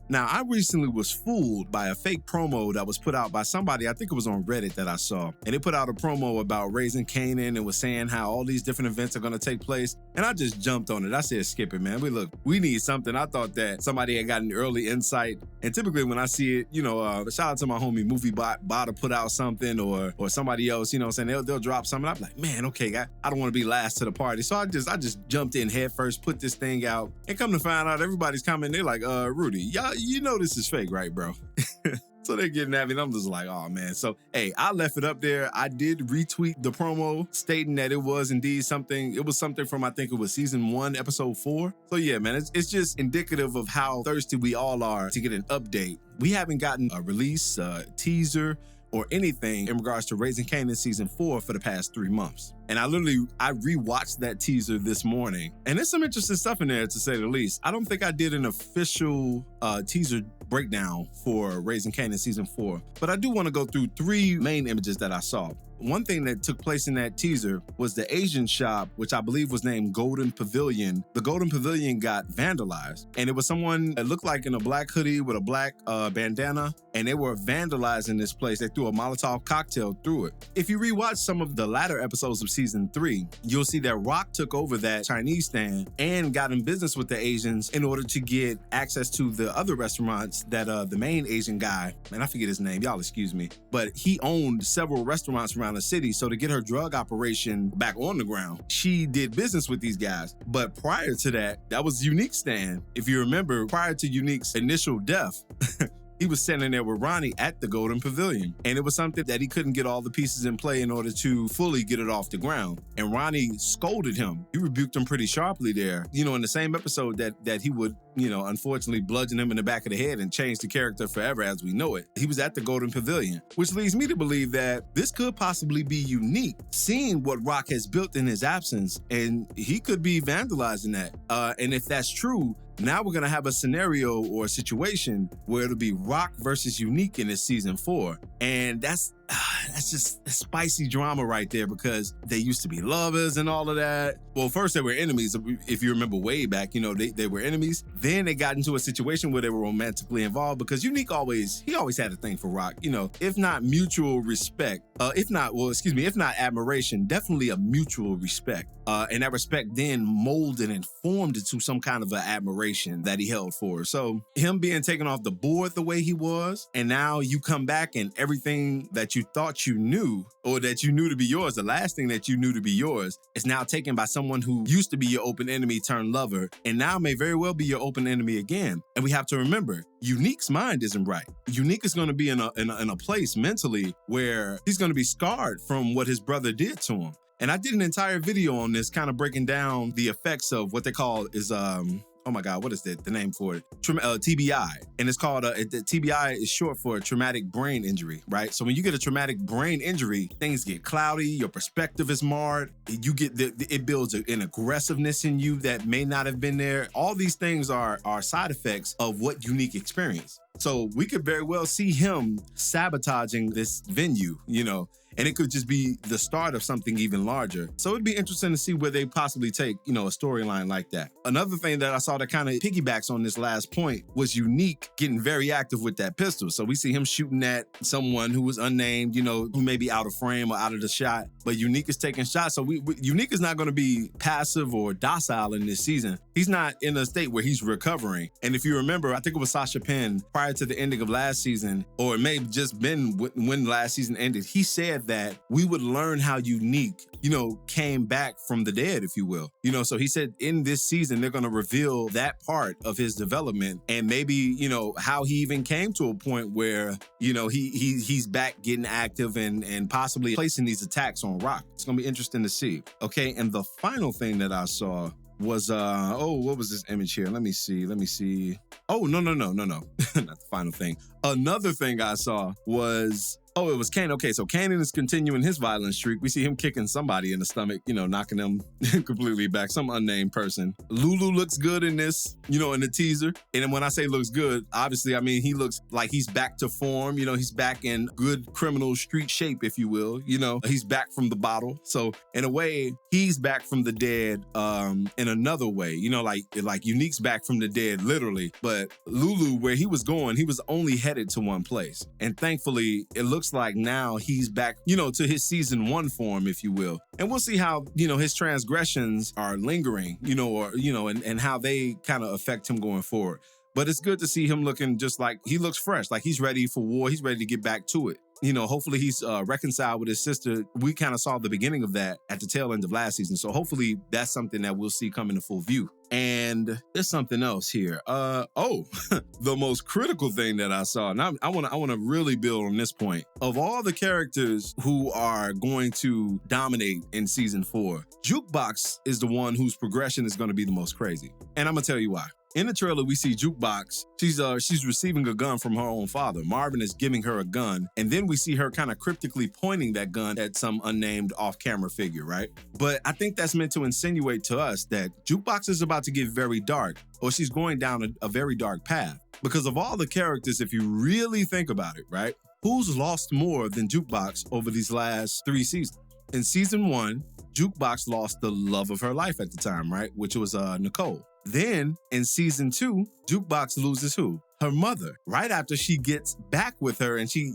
Now, I recently was fooled by a fake promo that was put out by somebody, I think it was on Reddit that I saw. And they put out a promo about Raising Kanan and was saying how all these different events are going to take place. And I just jumped on it. I said, skip it, man. We need something. I thought that somebody had gotten early insight. And typically when I see it, shout out to my homie Movie Bot to put out something or somebody else, you know what I'm saying? They'll drop something. I'm like, man, okay, I don't want to be last to the party. So I just jumped in head first, put this thing out, and come to find out everybody's commenting. They're like, Rudy, y'all, you know this is fake, right, bro? So they're getting at me, and I'm just like, oh, man. So, hey, I left it up there. I did retweet the promo stating that it was indeed something. It was something from, I think it was season 1, episode 4. So, yeah, man, it's just indicative of how thirsty we all are to get an update. We haven't gotten a release, teaser, or anything in regards to Raising Kanan season 4 for the past 3 months. And I rewatched that teaser this morning. And there's some interesting stuff in there, to say the least. I don't think I did an official teaser breakdown for Raising Kanan season 4, but I do want to go through 3 main images that I saw. One thing that took place in that teaser was the Asian shop, which I believe was named Golden Pavilion. The Golden Pavilion got vandalized, and it was someone that looked like in a black hoodie with a black bandana, and they were vandalizing this place. They threw a Molotov cocktail through it. If you rewatch some of the latter episodes of season 3, you'll see that Rock took over that Chinese stand and got in business with the Asians in order to get access to the other restaurants that the main Asian guy, man, I forget his name, y'all excuse me, but he owned several restaurants around the city. So to get her drug operation back on the ground, she did business with these guys. But prior to that was Unique's stand. If you remember, prior to Unique's initial death, he was standing there with Ronnie at the Golden Pavilion. And it was something that he couldn't get all the pieces in play in order to fully get it off the ground. And Ronnie scolded him. He rebuked him pretty sharply there. In the same episode that he would, unfortunately bludgeon him in the back of the head and change the character forever as we know it. He was at the Golden Pavilion, which leads me to believe that this could possibly be Unique, seeing what Rock has built in his absence, and he could be vandalizing that. And if that's true, now we're going to have a scenario or a situation where it'll be Rock versus Unique in this season 4. And that's just a spicy drama right there, because they used to be lovers and all of that. Well, first they were enemies. If you remember way back, they were enemies. Then they got into a situation where they were romantically involved, because Unique always had a thing for Rock. If not mutual respect, if not admiration, definitely a mutual respect. And that respect then molded and formed into some kind of an admiration that he held for her. So him being taken off the board the way he was, and now you come back and everything that you thought you knew, or that you knew to be yours, the last thing that you knew to be yours, is now taken by someone who used to be your open enemy turned lover, and now may very well be your open enemy again. And we have to remember, Unique's mind isn't right. Unique is going to be in a place mentally where he's going to be scarred from what his brother did to him. And I did an entire video on this, kind of breaking down the effects of what they call is oh my God, what is the name for it? TBI. And it's called, TBI is short for traumatic brain injury, right? So when you get a traumatic brain injury, things get cloudy, your perspective is marred, it builds an aggressiveness in you that may not have been there. All these things are side effects of what Unique experienced. So we could very well see him sabotaging this venue, and it could just be the start of something even larger. So it'd be interesting to see where they possibly take, a storyline like that. Another thing that I saw that kind of piggybacks on this last point was Unique getting very active with that pistol. So we see him shooting at someone who was unnamed, who may be out of frame or out of the shot, but Unique is taking shots. So Unique is not going to be passive or docile in this season. He's not in a state where he's recovering. And if you remember, I think it was Sasha Penn prior to the ending of last season, or it may have just been when last season ended, he said that we would learn how Unique, came back from the dead, if you will. So he said in this season, they're going to reveal that part of his development, and maybe, how he even came to a point where, he's back getting active and possibly placing these attacks on Rock. It's going to be interesting to see. Okay, and the final thing that I saw was, what was this image here? Let me see. Oh, no. Not the final thing. Another thing I saw was Oh, it was Kanan. Okay, so Kanan is continuing his violent streak. We see him kicking somebody in the stomach, knocking them completely back, some unnamed person. Lulu looks good in this, in the teaser. And then when I say looks good, obviously, I mean, he looks like he's back to form. He's back in good criminal street shape, if you will. He's back from the bottle. So in a way, he's back from the dead in another way, like Unique's back from the dead, literally. But Lulu, where he was going, he was only headed to one place. And thankfully, it looks like now he's back, to his season 1 form, if you will. And we'll see how, his transgressions are lingering, and how they kind of affect him going forward. But it's good to see him looking just like he looks fresh, like he's ready for war. He's ready to get back to it. Hopefully he's reconciled with his sister. We kind of saw the beginning of that at the tail end of last season. So hopefully that's something that we'll see come into full view. And there's something else here. The most critical thing that I saw, and I want to really build on this point. Of all the characters who are going to dominate in season 4, Jukebox is the one whose progression is going to be the most crazy. And I'm going to tell you why. In the trailer, we see Jukebox. She's receiving a gun from her own father. Marvin is giving her a gun, and then we see her kind of cryptically pointing that gun at some unnamed off-camera figure, right? But I think that's meant to insinuate to us that Jukebox is about to get very dark, or she's going down a very dark path. Because of all the characters, if you really think about it, right? Who's lost more than Jukebox over these last 3 seasons? In season 1, Jukebox lost the love of her life at the time, right? Which was Nicole. Then in season 2, Jukebox loses who? Her mother. Right after she gets back with her and she,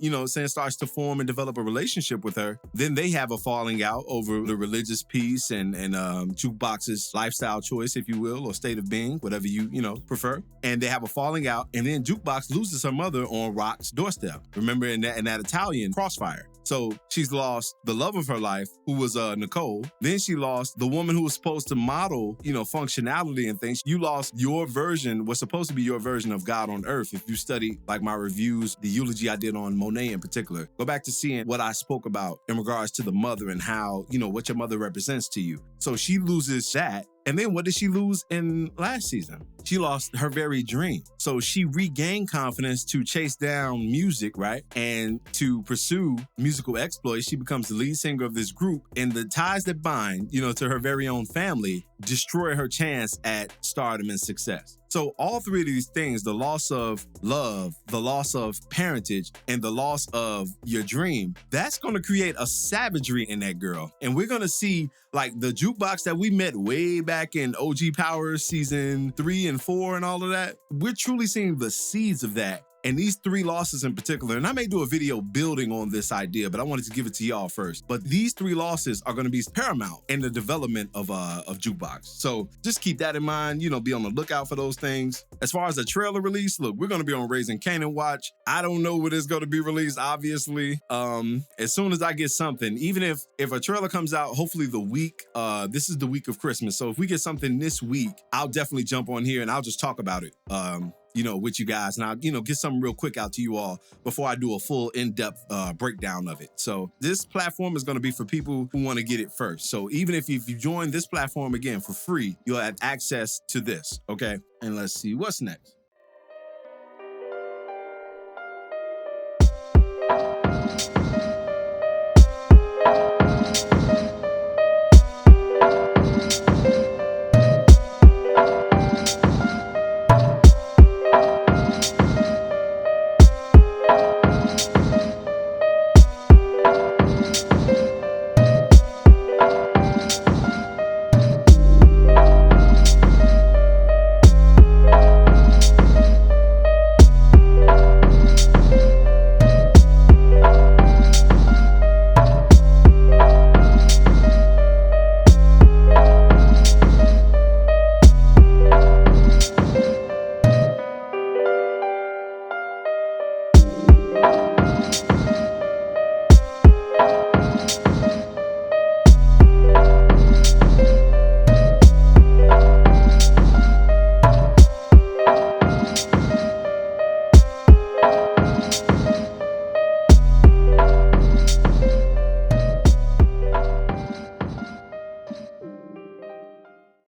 starts to form and develop a relationship with her, then they have a falling out over the religious piece and Jukebox's lifestyle choice, if you will, or state of being, whatever you prefer. And they have a falling out, and then Jukebox loses her mother on Rock's doorstep. Remember in that Italian crossfire. So she's lost the love of her life, who was Nicole. Then she lost the woman who was supposed to model, functionality and things. You lost your version, was supposed to be your version of God on earth. If you study like my reviews, the eulogy I did on Monet in particular, go back to seeing what I spoke about in regards to the mother and how, what your mother represents to you. So she loses that. And then what did she lose in last season? She lost her very dream. So she regained confidence to chase down music, right? And to pursue musical exploits. She becomes the lead singer of this group. And the ties that bind, to her very own family, destroy her chance at stardom and success. So all 3 of these things, the loss of love, the loss of parentage, and the loss of your dream, that's going to create a savagery in that girl. And we're going to see like the Jukebox that we met way back in OG Power season 3 and 4 and all of that. We're truly seeing the seeds of that. And these 3 losses in particular, and I may do a video building on this idea, but I wanted to give it to y'all first. But these 3 losses are going to be paramount in the development of Jukebox. So just keep that in mind, be on the lookout for those things. As far as the trailer release, look, we're going to be on Raising Kanan watch. I don't know when it's going to be released, obviously. As soon as I get something, even if a trailer comes out, hopefully the week, this is the week of Christmas. So if we get something this week, I'll definitely jump on here and I'll just talk about it. With you guys, and I'll, get something real quick out to you all before I do a full in-depth breakdown of it. So this platform is going to be for people who want to get it first. So even if you join this platform again for free, you'll have access to this, okay? And let's see what's next.